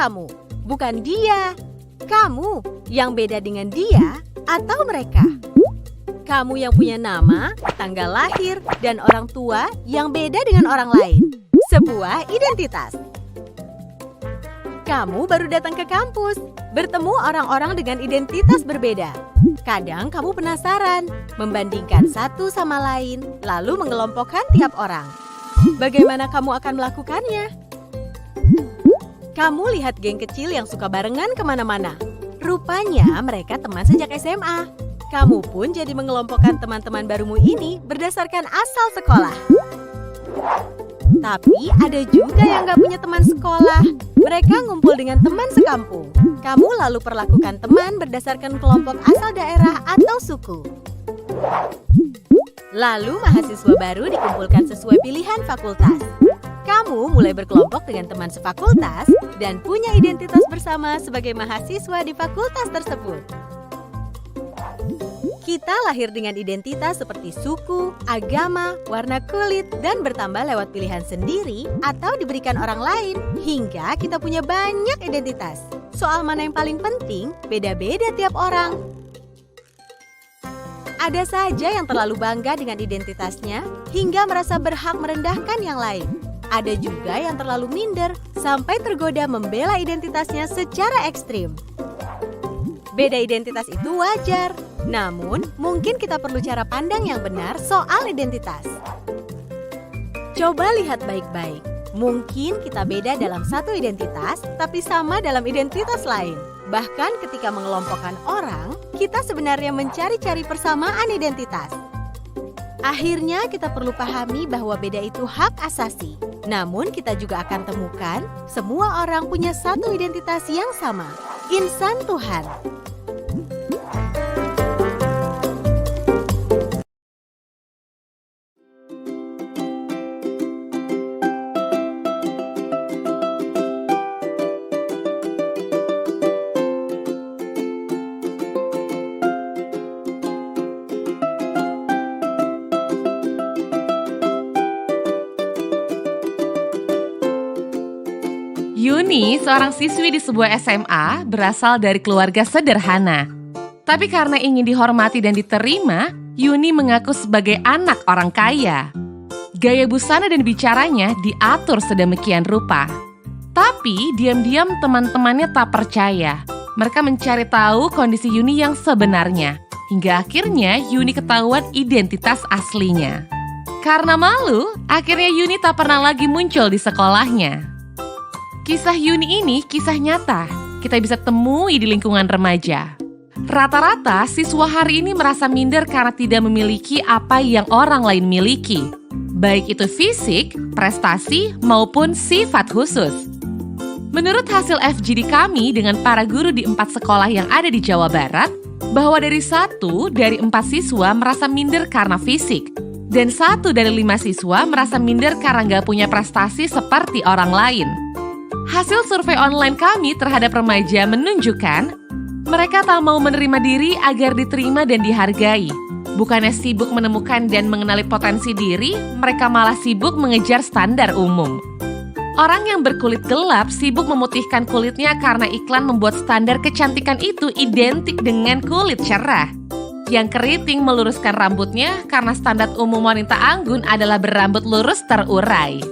kamu, bukan dia. Kamu yang beda dengan dia atau mereka. Kamu yang punya nama, tanggal lahir, dan orang tua yang beda dengan orang lain. Sebuah identitas. Kamu baru datang ke kampus, bertemu orang-orang dengan identitas berbeda. Kadang kamu penasaran, membandingkan satu sama lain, lalu mengelompokkan tiap orang. Bagaimana kamu akan melakukannya? Kamu lihat geng kecil yang suka barengan kemana-mana. Rupanya mereka teman sejak SMA. Kamu pun jadi mengelompokkan teman-teman barumu ini berdasarkan asal sekolah. Tapi ada juga yang gak punya teman sekolah. Mereka ngumpul dengan teman sekampung. Kamu lalu perlakukan teman berdasarkan kelompok asal daerah atau suku. Lalu mahasiswa baru dikumpulkan sesuai pilihan fakultas. Kamu mulai berkelompok dengan teman sefakultas dan punya identitas bersama sebagai mahasiswa di fakultas tersebut. Kita lahir dengan identitas seperti suku, agama, warna kulit, dan bertambah lewat pilihan sendiri atau diberikan orang lain, hingga kita punya banyak identitas. Soal mana yang paling penting, beda-beda tiap orang. Ada saja yang terlalu bangga dengan identitasnya, hingga merasa berhak merendahkan yang lain. Ada juga yang terlalu minder, sampai tergoda membela identitasnya secara ekstrim. Beda identitas itu wajar, namun mungkin kita perlu cara pandang yang benar soal identitas. Coba lihat baik-baik, mungkin kita beda dalam satu identitas, tapi sama dalam identitas lain. Bahkan ketika mengelompokkan orang, kita sebenarnya mencari-cari persamaan identitas. Akhirnya kita perlu pahami bahwa beda itu hak asasi. Namun kita juga akan temukan semua orang punya satu identitas yang sama, insan Tuhan. Yuni, seorang siswi di sebuah SMA, berasal dari keluarga sederhana. Tapi karena ingin dihormati dan diterima, Yuni mengaku sebagai anak orang kaya. Gaya busana dan bicaranya diatur sedemikian rupa. Tapi diam-diam teman-temannya tak percaya. Mereka mencari tahu kondisi Yuni yang sebenarnya. Hingga akhirnya Yuni ketahuan identitas aslinya. Karena malu, akhirnya Yuni tak pernah lagi muncul di sekolahnya. Kisah Yuni ini kisah nyata, kita bisa temui di lingkungan remaja. Rata-rata siswa hari ini merasa minder karena tidak memiliki apa yang orang lain miliki, baik itu fisik, prestasi, maupun sifat khusus. Menurut hasil FGD kami dengan para guru di 4 sekolah yang ada di Jawa Barat, bahwa dari 1 dari 4 siswa merasa minder karena fisik, dan 1 dari 5 siswa merasa minder karena nggak punya prestasi seperti orang lain. Hasil survei online kami terhadap remaja menunjukkan mereka tak mau menerima diri agar diterima dan dihargai. Bukannya sibuk menemukan dan mengenali potensi diri, mereka malah sibuk mengejar standar umum. Orang yang berkulit gelap sibuk memutihkan kulitnya karena iklan membuat standar kecantikan itu identik dengan kulit cerah. Yang keriting meluruskan rambutnya karena standar umum wanita anggun adalah berambut lurus terurai.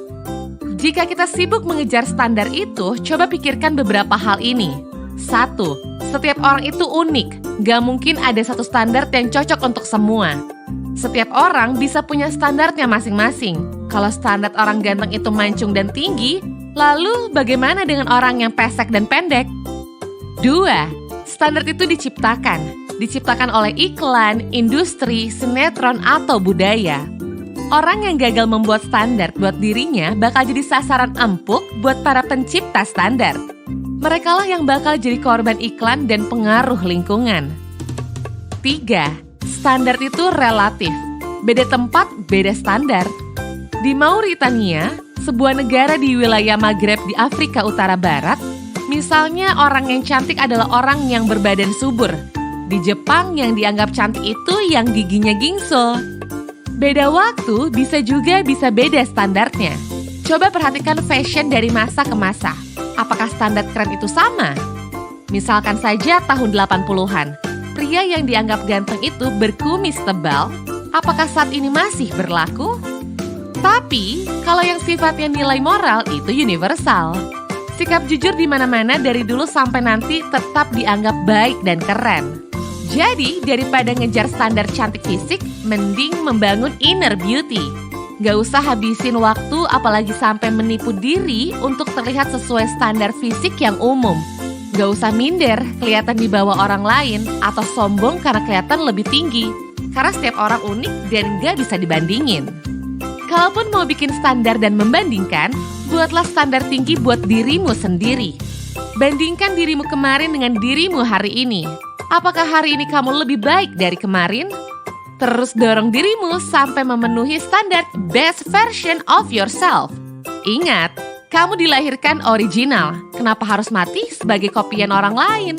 Jika kita sibuk mengejar standar itu, coba pikirkan beberapa hal ini. 1. Setiap orang itu unik, gak mungkin ada satu standar yang cocok untuk semua. Setiap orang bisa punya standarnya masing-masing. Kalau standar orang ganteng itu mancung dan tinggi, lalu bagaimana dengan orang yang pesek dan pendek? 2. Standar itu diciptakan oleh iklan, industri, sinetron, atau budaya. Orang yang gagal membuat standar buat dirinya bakal jadi sasaran empuk buat para pencipta standar. Merekalah yang bakal jadi korban iklan dan pengaruh lingkungan. 3. Standar itu relatif. Beda tempat, beda standar. Di Mauritania, sebuah negara di wilayah Maghreb di Afrika Utara Barat, misalnya orang yang cantik adalah orang yang berbadan subur. Di Jepang yang dianggap cantik itu yang giginya gingsul. Beda waktu bisa beda standarnya. Coba perhatikan fashion dari masa ke masa. Apakah standar keren itu sama? Misalkan saja tahun 80-an, pria yang dianggap ganteng itu berkumis tebal, apakah saat ini masih berlaku? Tapi, kalau yang sifatnya nilai moral itu universal. Sikap jujur di mana-mana dari dulu sampai nanti tetap dianggap baik dan keren. Jadi, daripada ngejar standar cantik fisik, mending membangun inner beauty. Gak usah habisin waktu apalagi sampai menipu diri untuk terlihat sesuai standar fisik yang umum. Gak usah minder, kelihatan di bawah orang lain, atau sombong karena kelihatan lebih tinggi. Karena setiap orang unik dan gak bisa dibandingin. Kalaupun mau bikin standar dan membandingkan, buatlah standar tinggi buat dirimu sendiri. Bandingkan dirimu kemarin dengan dirimu hari ini. Apakah hari ini kamu lebih baik dari kemarin? Terus dorong dirimu sampai memenuhi standar best version of yourself. Ingat, kamu dilahirkan original. Kenapa harus mati sebagai kopian orang lain?